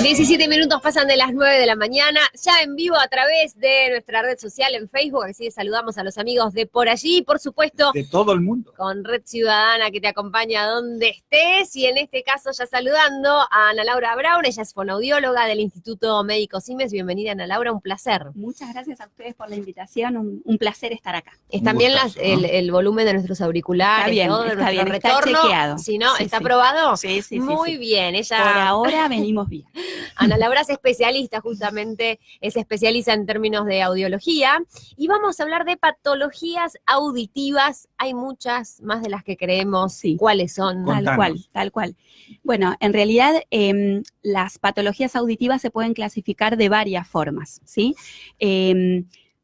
17 minutos pasan de las 9 de la mañana, ya en vivo a través de nuestra red social en Facebook, así que saludamos a los amigos de por allí, por supuesto. De todo el mundo. Con Red Ciudadana que te acompaña donde estés, y en este caso ya saludando a Ana Laura Brown, ella es fonoaudióloga del Instituto Médico Siemens. Bienvenida, Ana Laura, un placer. Muchas gracias a ustedes por la invitación, un placer estar acá. Están bien el volumen de nuestros auriculares, está bien, todo de está nuestro bien, retorno. Está chequeado. Si no, sí, ¿está sí. aprobado? Sí, sí, Muy sí. bien, ella... Por ahora venimos bien. Ana Laura es especialista, justamente, se especializa en términos de audiología, y vamos a hablar de patologías auditivas. Hay muchas más de las que creemos. Sí. ¿Cuáles son? Tal cual. Bueno, en realidad las patologías auditivas se pueden clasificar de varias formas, ¿sí?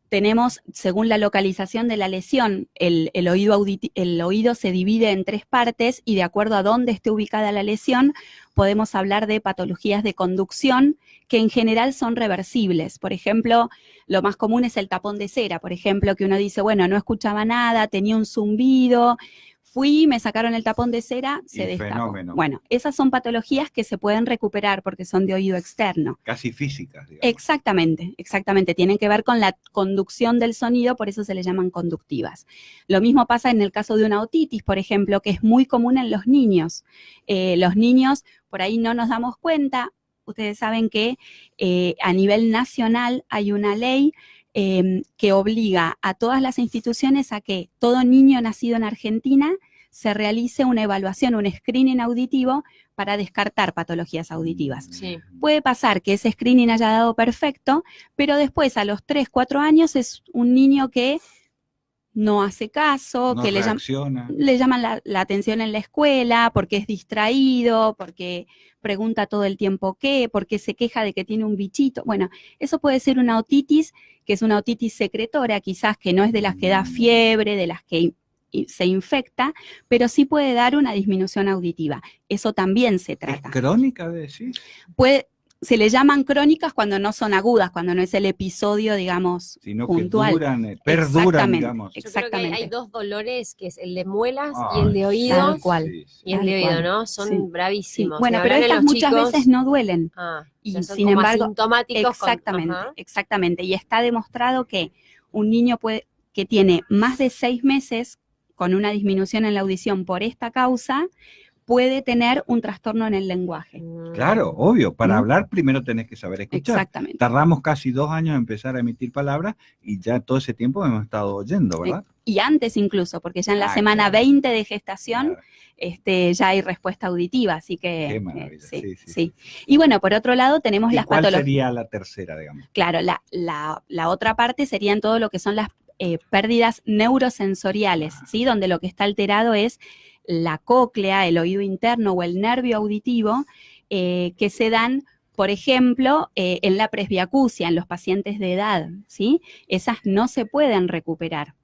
Tenemos, según la localización de la lesión, el oído se divide en tres partes, y de acuerdo a dónde esté ubicada la lesión, podemos hablar de patologías de conducción que en general son reversibles. Por ejemplo, lo más común es el tapón de cera, por ejemplo, que uno dice, bueno, no escuchaba nada, tenía un zumbido, fui, me sacaron el tapón de cera, se destapó. Fenómeno. Bueno, esas son patologías que se pueden recuperar porque son de oído externo. Casi físicas, digamos. Exactamente. Tienen que ver con la conducción del sonido, por eso se le llaman conductivas. Lo mismo pasa en el caso de una otitis, por ejemplo, que es muy común en los niños. Los niños, por ahí no nos damos cuenta. Ustedes saben que a nivel nacional hay una ley que obliga a todas las instituciones a que todo niño nacido en Argentina se realice una evaluación, un screening auditivo para descartar patologías auditivas. Sí. Puede pasar que ese screening haya dado perfecto, pero después a los 3, 4 años es un niño que no hace caso, No que le llaman la atención en la escuela, porque es distraído, porque pregunta todo el tiempo qué, porque se queja de que tiene un bichito. Bueno, eso puede ser una otitis, que es una otitis secretora, quizás que no es de las que da fiebre, de las que se infecta, pero sí puede dar una disminución auditiva. Eso también se trata. ¿Es crónica, decís? Se le llaman crónicas cuando no son agudas, cuando no es el episodio, digamos, sino puntual. Que perduran, digamos. Yo creo que hay dos dolores, que es el de muelas y Ay, el de oído. Tal cual. Sí. Y el Tal de oído, cual. ¿no? Son Sí. bravísimos. Bueno, Y pero hablar de estas los muchas chicos, veces no duelen. y Y son sin como embargo, asintomáticos. exactamente. Y está demostrado que un niño que tiene más de 6 meses con una disminución en la audición por esta causa, puede tener un trastorno en el lenguaje. Claro, obvio. Para hablar primero tenés que saber escuchar. Exactamente. Tardamos casi 2 años en empezar a emitir palabras, y ya todo ese tiempo hemos estado oyendo, ¿verdad? Y antes incluso, porque ya en la semana claro. 20 de gestación, Claro. ya hay respuesta auditiva, así que... Qué maravilla. Sí. Y bueno, por otro lado tenemos las patologías. ¿Cuál patologías. sería la tercera, digamos? Claro, la otra parte serían todo lo que son las pérdidas neurosensoriales, ¿sí? Donde lo que está alterado es la cóclea, el oído interno o el nervio auditivo, que se dan, por ejemplo, en la presbiacusia, en los pacientes de edad, ¿sí? Esas no se pueden recuperar,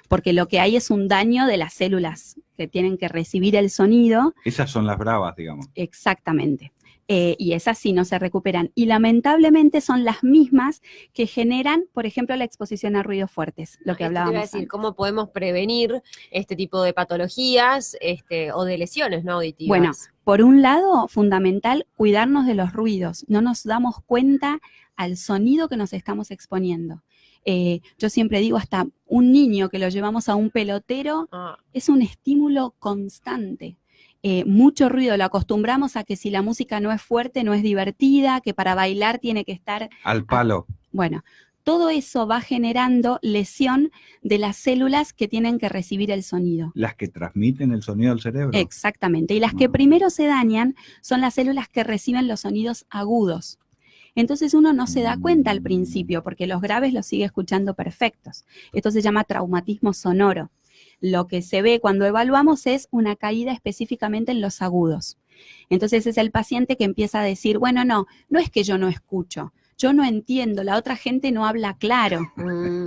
porque lo que hay es un daño de las células que tienen que recibir el sonido. Esas son las bravas, digamos. Exactamente. Y esas sí no se recuperan. Y lamentablemente son las mismas que generan, por ejemplo, la exposición a ruidos fuertes, lo que hablábamos Te iba a decir, antes. ¿cómo podemos prevenir este tipo de patologías o de lesiones no auditivas? Bueno, por un lado, fundamental, cuidarnos de los ruidos. No nos damos cuenta al sonido que nos estamos exponiendo. Yo siempre digo, hasta un niño que lo llevamos a un pelotero es un estímulo constante. Mucho ruido, lo acostumbramos a que si la música no es fuerte, no es divertida, que para bailar tiene que estar... Al palo. Bueno, todo eso va generando lesión de las células que tienen que recibir el sonido. Las que transmiten el sonido al cerebro. Exactamente, y las que primero se dañan son las células que reciben los sonidos agudos. Entonces uno no se da cuenta al principio, porque los graves los sigue escuchando perfectos. Esto se llama traumatismo sonoro. Lo que se ve cuando evaluamos es una caída específicamente en los agudos. Entonces es el paciente que empieza a decir, bueno, no es que yo no escucho, yo no entiendo, la otra gente no habla claro.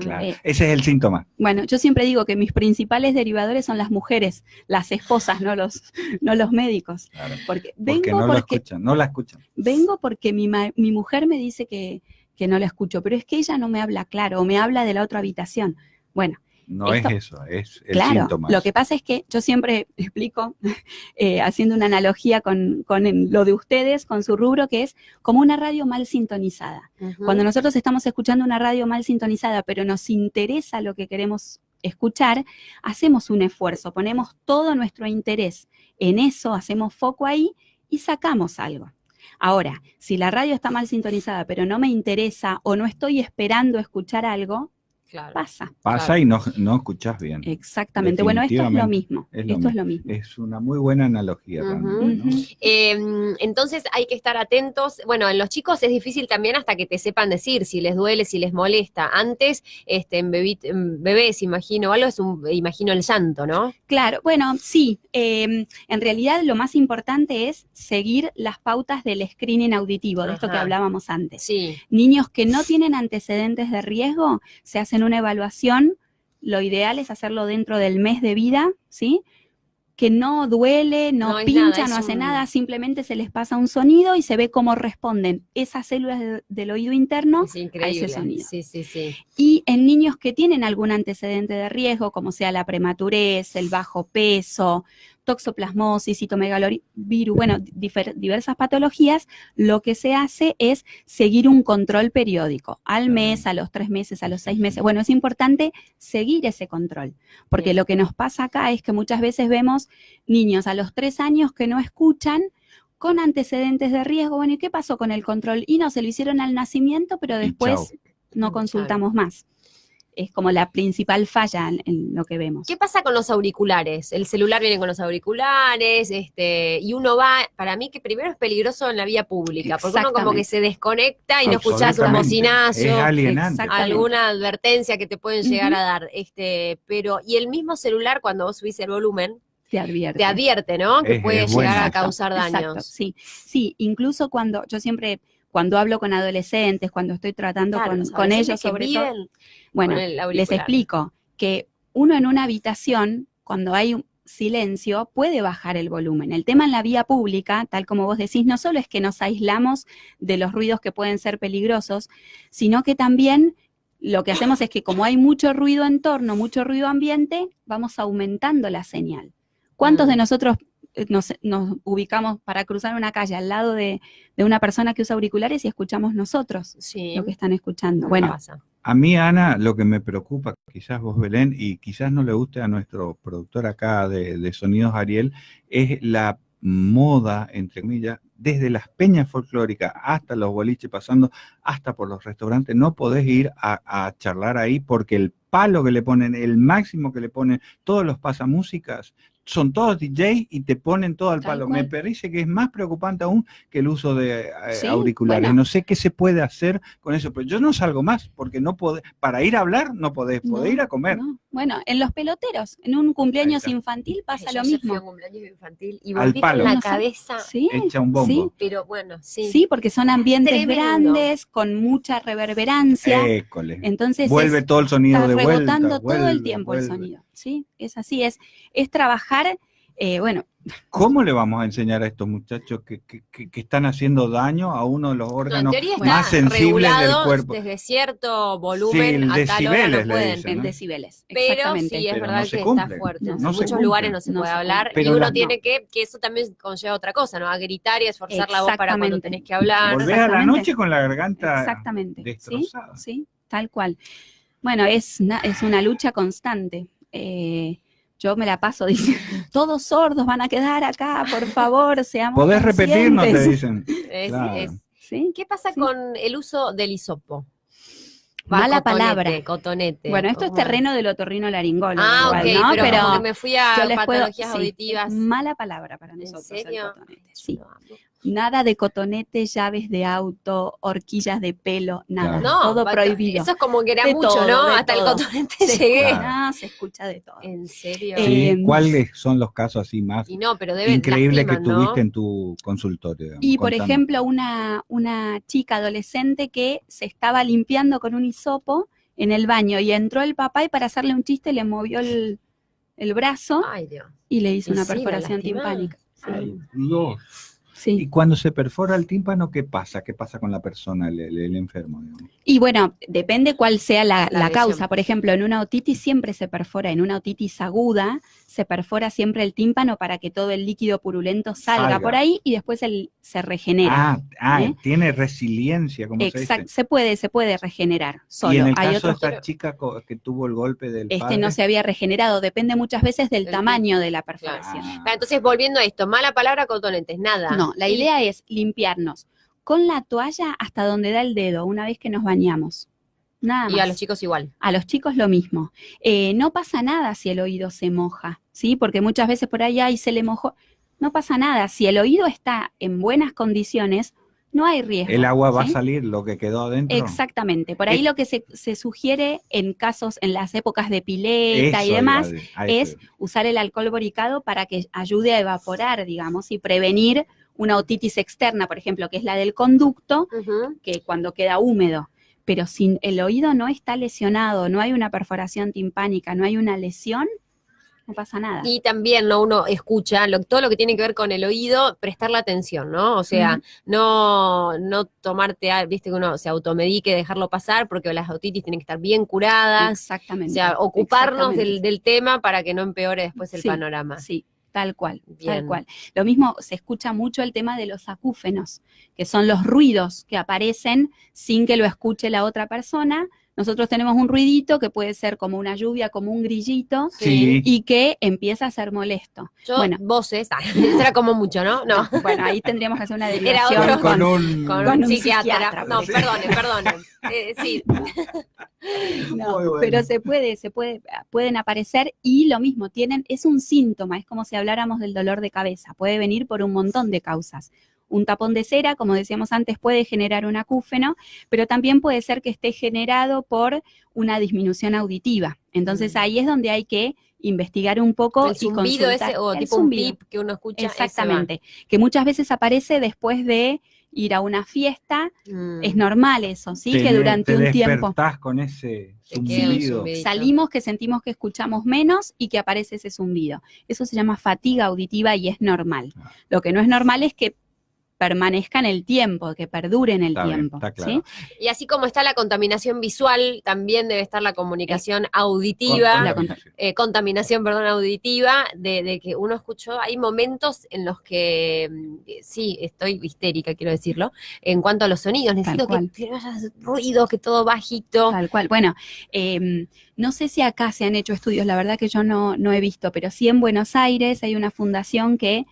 Claro. Ese es el síntoma. Bueno, yo siempre digo que mis principales derivadores son las mujeres, las esposas, no los médicos. Claro. Porque no la escuchan. Vengo porque mi mujer me dice que no la escucho, pero es que ella no me habla claro, o me habla de la otra habitación. Bueno, No Esto- es eso, es el Claro, síntoma. lo que pasa es que yo siempre explico, haciendo una analogía con lo de ustedes, con su rubro, que es como una radio mal sintonizada. Ujú. Cuando nosotros estamos escuchando una radio mal sintonizada, pero nos interesa lo que queremos escuchar, hacemos un esfuerzo, ponemos todo nuestro interés en eso, hacemos foco ahí y sacamos algo. Ahora, si la radio está mal sintonizada, pero no me interesa o no estoy esperando escuchar algo, Claro. pasa. Pasa Claro. y no escuchás bien. Exactamente. Bueno, esto es lo Definitivamente, mismo. es lo Esto es lo mismo. Es una muy buena analogía Ujú. realmente, ¿no? Entonces hay que estar atentos. Bueno, en los chicos es difícil también hasta que te sepan decir si les duele, si les molesta. Antes, en bebés, imagino, algo imagino el llanto, ¿no? Claro, bueno, sí. En realidad lo más importante es seguir las pautas del screening auditivo, de esto que Ajá. hablábamos antes. Sí. Niños que no tienen antecedentes de riesgo, se hacen una evaluación. Lo ideal es hacerlo dentro del mes de vida, ¿sí? Que no duele, No no es pincha, nada, no es hace un- nada, simplemente se les pasa un sonido y se ve cómo responden esas células del oído interno Es a increíble. ese sonido. Sí, sí, sí. Y en niños que tienen algún antecedente de riesgo, como sea la prematurez, el bajo peso, toxoplasmosis, citomegalovirus, bueno, diversas patologías, lo que se hace es seguir un control periódico, al mes, a los 3 meses, a los 6 meses. Bueno, es importante seguir ese control, porque Bien. lo que nos pasa acá es que muchas veces vemos niños a los 3 años que no escuchan, con antecedentes de riesgo. Bueno, ¿y qué pasó con el control? Y no, se lo hicieron al nacimiento, pero Y después chau. no consultamos más. Es como la principal falla en lo que vemos. ¿Qué pasa con los auriculares? El celular viene con los auriculares, y uno va, para mí que primero es peligroso en la vía pública, porque uno como que se desconecta y no escuchás un Absolutamente. bocinazo, Es alienante. Exactamente. alguna advertencia que te pueden llegar Ujú. a dar, pero, y el mismo celular cuando vos subís el volumen, Te advierte. te advierte, ¿no? Que Es puede bueno. llegar a Exacto, causar daños. Exacto, sí. Sí, incluso cuando hablo con adolescentes, cuando estoy tratando Claro, los con ellos adolescentes que sobre todo, viven bueno, con el les auricular. explico que uno en una habitación, cuando hay un silencio, puede bajar el volumen. El tema en la vía pública, tal como vos decís, no solo es que nos aislamos de los ruidos que pueden ser peligrosos, sino que también lo que hacemos es que como hay mucho ruido en torno, mucho ruido ambiente, vamos aumentando la señal. ¿Cuántos de nosotros nos ubicamos para cruzar una calle al lado de una persona que usa auriculares y escuchamos nosotros Sí. lo que están escuchando? ¿Qué Bueno, pasa? A mí, Ana, lo que me preocupa, quizás vos, Belén, y quizás no le guste a nuestro productor acá de Sonidos Ariel, es la moda, entre comillas, desde las peñas folclóricas hasta los boliches, pasando hasta por los restaurantes. No podés ir a charlar ahí porque el palo que le ponen, el máximo que le ponen, todos los pasamúsicas, son todos DJ y te ponen todo al Tal palo. cual. Me parece que es más preocupante aún que el uso de Sí, auriculares. bueno. No sé qué se puede hacer con eso, pero yo no salgo más porque no podés, para ir a hablar no podés ir a comer. No. Bueno, en los peloteros, en un cumpleaños Ahí está. infantil pasa Yo lo ayer fui a un mismo. cumpleaños infantil y Al volví palo. con la No sé. cabeza, Sí, Echa un bombo. sí. pero bueno, sí. Sí, porque son ambientes Tremendo. grandes, con mucha reverberancia. École. Entonces Vuelve todo el sonido está de vuelta. rebotando todo el vuelve, tiempo vuelve. el sonido. Sí, es así, es trabajar, bueno, ¿Cómo le vamos a enseñar a estos muchachos que están haciendo daño a uno de los No, en órganos teoría más está sensibles del regulado cuerpo? desde cierto Sí, volumen el a tal hora decibeles no le pueden. dicen, en ¿no? decibeles. Pero Exactamente. sí, es Pero verdad no que se está cumple. fuerte. No En se muchos cumple. lugares no se No puede se hablar. cumple. Y Pero uno la- tiene que eso también conlleva otra cosa, ¿no? A gritar y a esforzar la voz para cuando Exactamente. tenés que hablar. Volvés a la Exactamente. noche con la garganta Exactamente. destrozada. Sí, tal cual. Bueno, es una lucha constante. Yo me la paso diciendo, todos sordos van a quedar acá, por favor, seamos ¿Podés repetirnos? Te conscientes. dicen. Es- Claro. es- ¿Sí? ¿Qué pasa Sí. con el uso del hisopo? Mala Cotonete, palabra. Cotonete. Bueno, esto es terreno del otorrinolaringólogo, Ah, ok, igual, ¿no? pero como que me fui a yo les puedo- patologías sí, auditivas. mala palabra para ¿En nosotros serio? el cotonete. Sí. Lo amo. Nada de cotonete, llaves de auto, horquillas de pelo, nada. Claro. No, todo pato, prohibido. Eso es como que era De mucho, todo, ¿no? de Hasta todo. el cotonete Se llegué. escucha, se escucha de todo. ¿En serio? Sí, ¿cuáles son los casos así más Y no, pero deben increíbles que lastiman, ¿no? tuviste en tu consultorio? digamos? Y por Contanos. ejemplo, una chica adolescente que se estaba limpiando con un hisopo en el baño y entró el papá y para hacerle un chiste le movió el brazo Ay, Dios. y le hizo Y una sí, la perforación lastimaba. timpánica. Sí. Ay, Dios. Sí. Y cuando se perfora el tímpano, ¿qué pasa? ¿Qué pasa con la persona, el enfermo? Digamos? Y bueno, depende cuál sea la lesión. causa. Por ejemplo, en una otitis siempre se perfora, en una otitis aguda se perfora siempre el tímpano para que todo el líquido purulento salga por ahí y después se regenera. Tiene resiliencia, como se dice. Se puede regenerar solo. Y en el Hay caso de otros esta chica que tuvo el golpe del padre. no se había regenerado, depende muchas veces del tamaño de la perforación. Entonces, volviendo a esto, mala palabra, cotonentes, nada. No, la idea es limpiarnos con la toalla hasta donde da el dedo, una vez que nos bañamos. Nada más. Y a los chicos igual. A los chicos lo mismo. No pasa nada si el oído se moja, ¿sí? Porque muchas veces por ahí se le mojó. No pasa nada. Si el oído está en buenas condiciones, no hay riesgo. El agua va ¿sí? a salir, lo que quedó adentro. Exactamente. Por ahí lo que se sugiere en casos, en las épocas de pileta y demás, es usar el alcohol boricado para que ayude a evaporar, digamos, y prevenir una otitis externa, por ejemplo, que es la del conducto, que cuando queda húmedo. Pero si el oído no está lesionado, no hay una perforación timpánica, no hay una lesión, no pasa nada. Y también, ¿no? Uno escucha todo lo que tiene que ver con el oído, prestarle atención, ¿no? O sea, no tomarte, viste que uno se automedique, dejarlo pasar, porque las otitis tienen que estar bien curadas. Exactamente. O sea, ocuparnos del tema para que no empeore después el panorama. Sí. Tal cual, Bien. tal cual. Lo mismo se escucha mucho el tema de los acúfenos, que son los ruidos que aparecen sin que lo escuche la otra persona. Nosotros tenemos un ruidito que puede ser como una lluvia, como un grillito, y que empieza a ser molesto. Voces, eso era como mucho, ¿no? No. Bueno, ahí tendríamos que hacer una derivación con un psiquiatra. No, sí. perdonen. Sí. No, bueno. pero pueden aparecer y lo mismo, es un síntoma, es como si habláramos del dolor de cabeza, puede venir por un montón de causas. Un tapón de cera, como decíamos antes, puede generar un acúfeno, pero también puede ser que esté generado por una disminución auditiva. Entonces ahí es donde hay que investigar un poco el zumbido y consultar. ese, o tipo un pip que uno escucha. Exactamente, que muchas veces aparece después de ir a una fiesta. Es normal eso, ¿sí? Que durante un tiempo con ese zumbido. salimos, que sentimos que escuchamos menos y que aparece ese zumbido. Eso se llama fatiga auditiva y es normal. Lo que no es normal es que permanezca en el tiempo, que perdure en el tiempo. Está claro. ¿sí? Y así como está la contaminación visual, también debe estar la comunicación auditiva, contaminación auditiva, de que uno escuchó. Hay momentos en los que, sí, estoy histérica, quiero decirlo, en cuanto a los sonidos. Necesito que no haya ruido, que todo bajito. Tal cual. Bueno, no sé si acá se han hecho estudios, la verdad que yo no he visto, pero sí en Buenos Aires hay una fundación que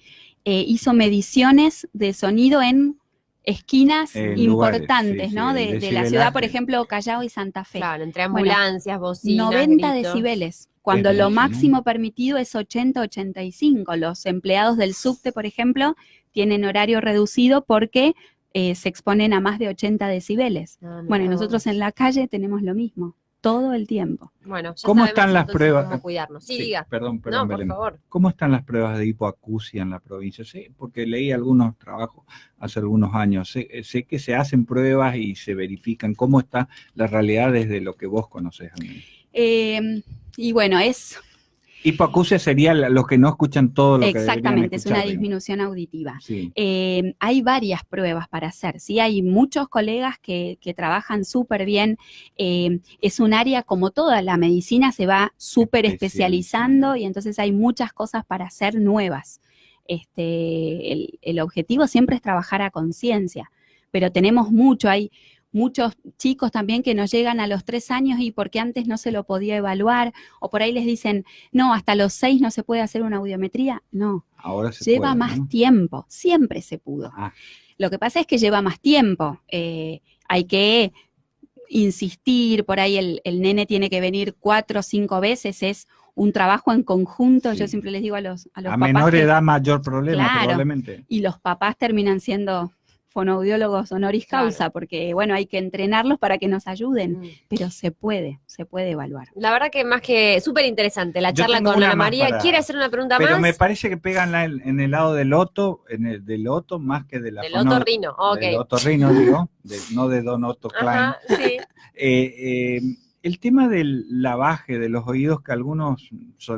hizo mediciones de sonido en esquinas importantes, ¿no? De la ciudad, por ejemplo, Callao y Santa Fe. Claro, entre ambulancias, bocinas, 90 gritos. decibeles, cuando lo máximo permitido es 80-85. Los empleados del subte, por ejemplo, tienen horario reducido porque se exponen a más de 80 decibeles. Bueno, y nosotros en la calle tenemos lo mismo. Todo el tiempo. Bueno, ya ¿Cómo están las pruebas? Cómo cuidarnos. Sí, diga. Perdón, No, Belén. por favor. ¿Cómo están las pruebas de hipoacusia en la provincia? Sí, porque leí algunos trabajos hace algunos años. Sé que se hacen pruebas y se verifican. ¿Cómo está la realidad desde lo que vos conocés? Y bueno, hipoacusia sería los que no escuchan todo lo que exactamente, es una digamos. disminución auditiva. Sí. Hay varias pruebas para hacer, ¿sí? Hay muchos colegas que trabajan súper bien. Es un área, como toda la medicina, se va súper especializando y entonces hay muchas cosas para hacer nuevas. El objetivo siempre es trabajar a conciencia, pero tenemos hay muchos chicos también que nos llegan a los 3 años y porque antes no se lo podía evaluar, o por ahí les dicen, no, hasta los 6 no se puede hacer una audiometría. No, ahora lleva más tiempo, siempre se pudo. Lo que pasa es que lleva más tiempo, hay que insistir, por ahí el nene tiene que venir 4 o 5 veces, es un trabajo en conjunto. Yo siempre les digo a los papás. A menor edad, mayor problema, claro, probablemente. Y los papás terminan siendo fonoaudiólogos honoris causa, porque bueno, hay que entrenarlos para que nos ayuden, pero se puede evaluar. La verdad que más que súper interesante la charla con Ana María. ¿Quiere hacer una pregunta más? Pero me parece que pegan en el lado del oto, del oto más que de la del otorrino, del otorrino, digo, no de Don Otto Klein. Ajá, sí. El tema del lavaje de los oídos que algunos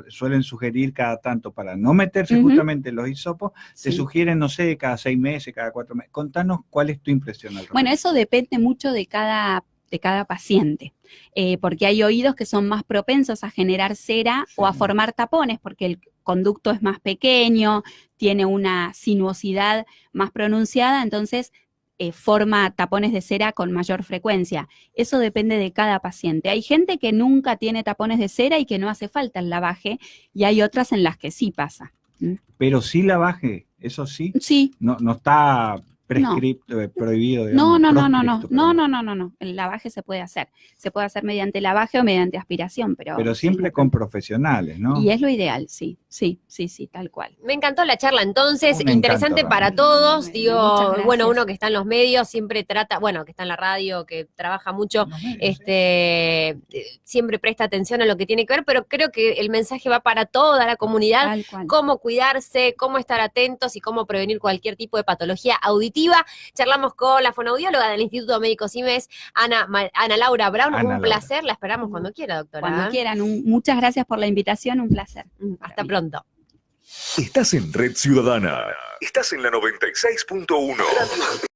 suelen sugerir cada tanto para no meterse justamente en los hisopos, se sugieren, no sé, cada 6 meses, cada 4 meses. Contanos cuál es tu impresión al respecto. Bueno, eso depende mucho de cada paciente, porque hay oídos que son más propensos a generar cera o a formar tapones, porque el conducto es más pequeño, tiene una sinuosidad más pronunciada, entonces forma tapones de cera con mayor frecuencia. Eso depende de cada paciente. Hay gente que nunca tiene tapones de cera y que no hace falta el lavaje, y hay otras en las que sí pasa. Pero sí lavaje, eso sí. Sí. No está prescripto, prohibido. Digamos, no. El lavaje se puede hacer. Se puede hacer mediante lavaje o mediante aspiración, pero siempre con profesionales, ¿no? Y es lo ideal, sí, tal cual. Me encantó la charla, entonces, interesante para todos. Digo, bueno, uno que está en los medios siempre trata, bueno, que está en la radio, que trabaja mucho, siempre presta atención a lo que tiene que ver, pero creo que el mensaje va para toda la comunidad, cómo cuidarse, cómo estar atentos y cómo prevenir cualquier tipo de patología auditiva. Charlamos con la fonoaudióloga del Instituto Médico Simes, Ana Laura Brown. Un placer, la esperamos cuando quiera, doctora. Cuando quieran. Muchas gracias por la invitación, un placer. Hasta pronto. Estás en Red Ciudadana. Estás en la 96.1.